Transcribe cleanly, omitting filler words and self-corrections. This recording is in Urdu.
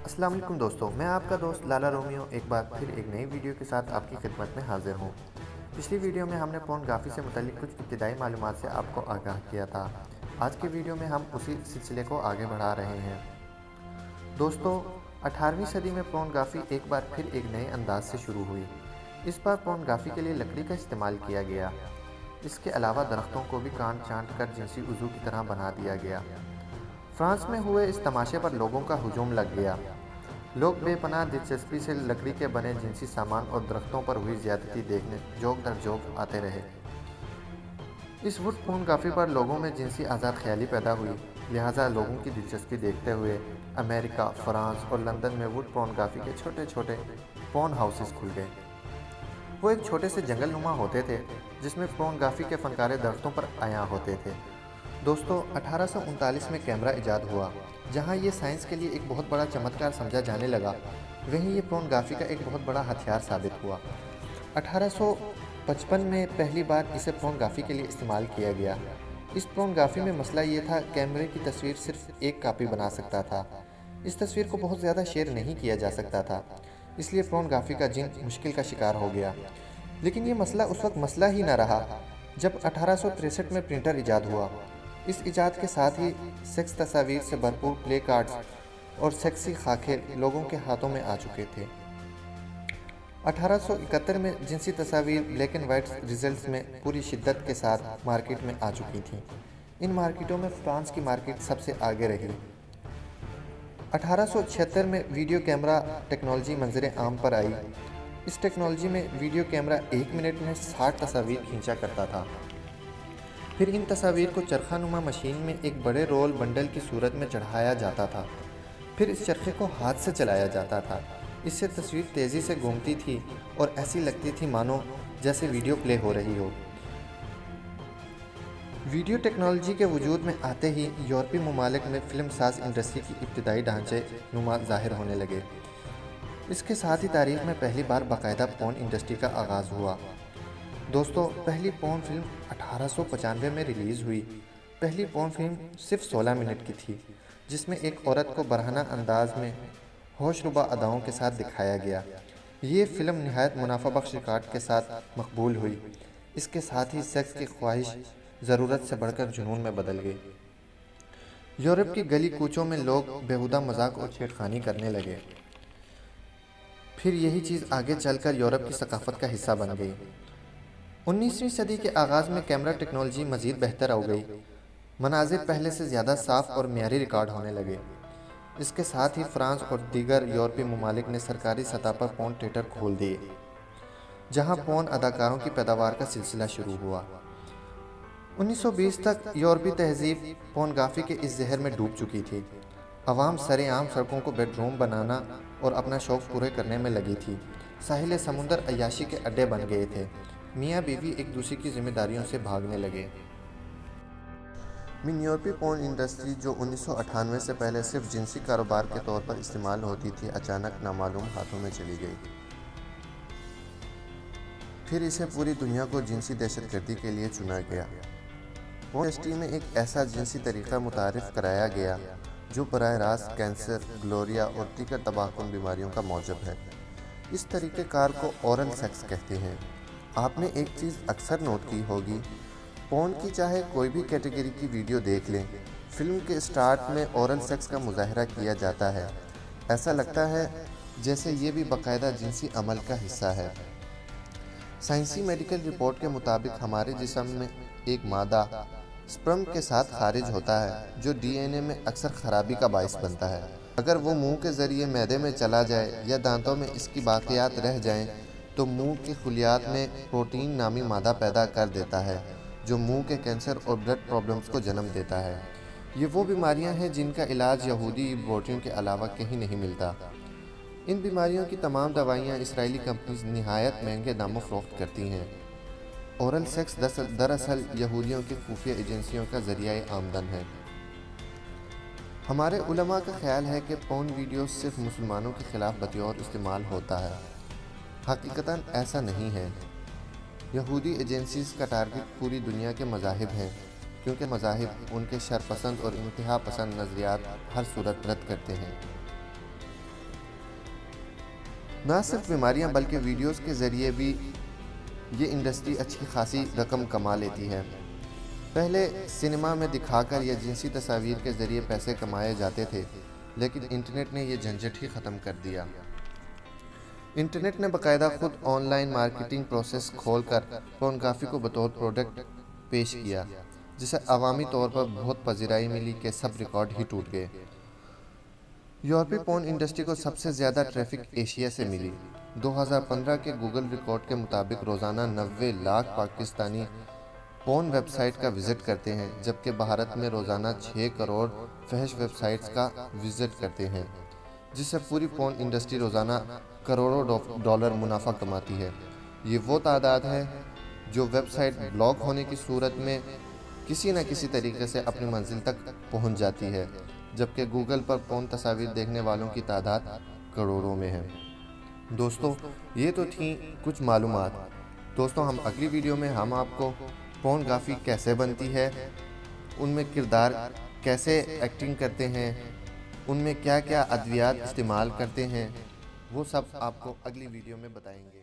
السلام علیکم دوستو، میں آپ کا دوست لالا رومیو ایک بار پھر ایک نئی ویڈیو کے ساتھ آپ کی خدمت میں حاضر ہوں۔ پچھلی ویڈیو میں ہم نے پورنوگرافی سے متعلق کچھ ابتدائی معلومات سے آپ کو آگاہ کیا تھا۔ آج کی ویڈیو میں ہم اسی سلسلے کو آگے بڑھا رہے ہیں۔ دوستو، 18ویں صدی میں پورنوگرافی ایک بار پھر ایک نئے انداز سے شروع ہوئی۔ اس بار پورنوگرافی کے لیے لکڑی کا استعمال کیا گیا۔ اس کے علاوہ درختوں کو بھی کاٹ چھانٹ کر جنسی عضو کی طرح بنا دیا گیا۔ فرانس میں ہوئے اس تماشے پر لوگوں کا ہجوم لگ گیا۔ لوگ بے پناہ دلچسپی سے لکڑی کے بنے جنسی سامان اور درختوں پر ہوئی زیادتی دیکھنے جوک در جوک آتے رہے۔ اس ووڈ پورنوگرافی پر لوگوں میں جنسی آزاد خیالی پیدا ہوئی، لہٰذا لوگوں کی دلچسپی دیکھتے ہوئے امریکہ، فرانس اور لندن میں ووڈ پورنوگرافی کے چھوٹے چھوٹے پورن ہاؤسز کھل گئے۔ وہ ایک چھوٹے سے جنگل نما ہوتے تھے جس میں پورنوگرافی کے فنکارے درختوں پر عیاں ہوتے تھے۔ دوستو، 1839 میں کیمرہ ایجاد ہوا۔ جہاں یہ سائنس کے لیے ایک بہت بڑا چمتکار سمجھا جانے لگا، وہیں یہ پورنوگرافی کا ایک بہت بڑا ہتھیار ثابت ہوا۔ 1855 میں پہلی بار اسے پورنوگرافی کے لیے استعمال کیا گیا۔ اس پورنوگرافی میں مسئلہ یہ تھا کیمرے کی تصویر صرف ایک کاپی بنا سکتا تھا۔ اس تصویر کو بہت زیادہ شیئر نہیں کیا جا سکتا تھا، اس لیے پورنوگرافی کا جن مشکل کا شکار ہو گیا۔ لیکن یہ مسئلہ اس وقت مسئلہ ہی نہ رہا جب 1863 میں پرنٹر ایجاد ہوا۔ اس ایجاد کے ساتھ ہی سیکس تصاویر سے بھرپور پلے کارڈز اور سیکسی خاکے لوگوں کے ہاتھوں میں آ چکے تھے۔ 1871 میں جنسی تصاویر بلیک اینڈ وائٹ ریزلٹس میں پوری شدت کے ساتھ مارکیٹ میں آ چکی تھیں۔ ان مارکیٹوں میں فرانس کی مارکیٹ سب سے آگے رہی۔ 1876 میں ویڈیو کیمرہ ٹیکنالوجی منظر عام پر آئی۔ اس ٹیکنالوجی میں ویڈیو کیمرہ 1 منٹ میں 60 تصاویر کھینچا کرتا تھا۔ پھر ان تصاویر کو چرخہ نما مشین میں ایک بڑے رول بنڈل کی صورت میں چڑھایا جاتا تھا۔ پھر اس چرخے کو ہاتھ سے چلایا جاتا تھا۔ اس سے تصویر تیزی سے گھومتی تھی اور ایسی لگتی تھی مانو جیسے ویڈیو پلے ہو رہی ہو۔ ویڈیو ٹیکنالوجی کے وجود میں آتے ہی یورپی ممالک میں فلم ساز انڈسٹری کی ابتدائی ڈھانچے نما ظاہر ہونے لگے۔ اس کے ساتھ ہی تاریخ میں پہلی بار باقاعدہ پورن انڈسٹری کا آغاز ہوا۔ دوستو، پہلی پورن فلم 1895 میں ریلیز ہوئی۔ پہلی پورن فلم صرف 16 منٹ کی تھی، جس میں ایک عورت کو برہنہ انداز میں ہوش ربا اداؤں کے ساتھ دکھایا گیا۔ یہ فلم نہایت منافع بخش ریکارڈ کے ساتھ مقبول ہوئی۔ اس کے ساتھ ہی سیکس کی خواہش ضرورت سے بڑھ کر جنون میں بدل گئی۔ یورپ کی گلی کوچوں میں لوگ بیہودہ مذاق اور چھیڑخانی کرنے لگے۔ پھر یہی چیز آگے چل کر یورپ کی ثقافت کا حصہ بن گئی۔ 19ویں صدی کے آغاز میں کیمرہ ٹیکنالوجی مزید بہتر ہو گئی۔ مناظر پہلے سے زیادہ صاف اور معیاری ریکارڈ ہونے لگے۔ اس کے ساتھ ہی فرانس اور دیگر یورپی ممالک نے سرکاری سطح پر پورن تھیٹر کھول دیے، جہاں پورن اداکاروں کی پیداوار کا سلسلہ شروع ہوا۔ 1920 تک یورپی تہذیب پورنوگرافی کے اس زہر میں ڈوب چکی تھی۔ عوام سرِ عام سڑکوں کو بیڈ روم بنانا اور اپنا شوق پورے کرنے میں لگی تھی۔ ساحل سمندر عیاشی کے اڈے بن گئے تھے۔ میاں بیوی ایک دوسرے کی ذمہ داریوں سے بھاگنے لگے۔ یورپی پورن انڈسٹری جو 1998 سے پہلے صرف جنسی کاروبار کے طور پر استعمال ہوتی تھی، اچانک نامعلوم ہاتھوں میں چلی گئی۔ پھر اسے پوری دنیا کو جنسی دہشت گردی کے لیے چنا گیا۔ پورن انڈسٹری میں ایک ایسا جنسی طریقہ متعارف کرایا گیا جو براہ راست کینسر، گلوریا اور دیگر تباہ کن بیماریوں کا موجب ہے۔ اس طریقہ کار کو اورل سیکس کہتے ہیں۔ آپ نے ایک چیز اکثر نوٹ کی ہوگی، پورن کی چاہے کوئی بھی کیٹیگری کی ویڈیو دیکھ لیں، فلم کے اسٹارٹ میں اورل سیکس کا مظاہرہ کیا جاتا ہے۔ ایسا لگتا ہے جیسے یہ بھی باقاعدہ جنسی عمل کا حصہ ہے۔ سائنسی میڈیکل رپورٹ کے مطابق ہمارے جسم میں ایک مادہ سپرم کے ساتھ خارج ہوتا ہے جو ڈی این اے میں اکثر خرابی کا باعث بنتا ہے۔ اگر وہ منہ کے ذریعے معدے میں چلا جائے یا دانتوں میں اس کی باقیات رہ جائیں تو منہ کے خلیات میں پروٹین نامی مادہ پیدا کر دیتا ہے جو منہ کے کینسر اور بلڈ پرابلمز کو جنم دیتا ہے۔ یہ وہ بیماریاں ہیں جن کا علاج یہودی لیبارٹریوں کے علاوہ کہیں نہیں ملتا۔ ان بیماریوں کی تمام دوائیاں اسرائیلی کمپنیز نہایت مہنگے داموں فروخت کرتی ہیں۔ اورل سیکس دراصل یہودیوں کی خفیہ ایجنسیوں کا ذریعہ آمدن ہے۔ ہمارے علماء کا خیال ہے کہ پورن ویڈیوز صرف مسلمانوں کے خلاف بطور استعمال ہوتا ہے۔ حقیقتاً ایسا نہیں ہے۔ یہودی ایجنسیز کا ٹارگٹ پوری دنیا کے مذاہب ہیں، کیونکہ مذاہب ان کے شر پسند اور انتہا پسند نظریات ہر صورت رد کرتے ہیں۔ نہ صرف بیماریاں بلکہ ویڈیوز کے ذریعے بھی یہ انڈسٹری اچھی خاصی رقم کما لیتی ہے۔ پہلے سینما میں دکھا کر یا جنسی تصاویر کے ذریعے پیسے کمائے جاتے تھے، لیکن انٹرنیٹ نے یہ جھنجھٹ ہی ختم کر دیا۔ انٹرنیٹ نے باقاعدہ خود آن لائن مارکیٹنگ پروسیس کھول کر پورنوگرافی کو بطور پروڈکٹ پیش کیا، جسے عوامی طور پر بہت پذیرائی ملی کہ سب ریکارڈ ہی ٹوٹ گئے۔ یورپی پورن انڈسٹری کو سب سے زیادہ ٹریفک ایشیا سے ملی۔ 2015 کے گوگل ریکارڈ کے مطابق روزانہ 90 لاکھ پاکستانی پورن ویب سائٹ کا وزٹ کرتے ہیں، جبکہ بھارت میں روزانہ 6 کروڑ فحش ویب سائٹس کا وزٹ کرتے ہیں، جس سے پوری پورن انڈسٹری روزانہ کروڑوں ڈالر منافع کماتی ہے۔ یہ وہ تعداد ہے جو ویب سائٹ بلاک ہونے کی صورت میں کسی نہ کسی طریقے سے اپنی منزل تک پہنچ جاتی ہے، جبکہ گوگل پر پورن تصاویر دیکھنے والوں کی تعداد کروڑوں میں ہے۔ دوستو، یہ تو تھیں کچھ معلومات۔ دوستو، ہم اگلی ویڈیو میں ہم آپ کو پورنوگرافی کیسے بنتی ہے، ان میں کردار کیسے ایکٹنگ کرتے ہیں، ان میں کیا کیا ادویات استعمال کرتے ہیں، وہ سب آپ کو اگلی ویڈیو میں بتائیں گے۔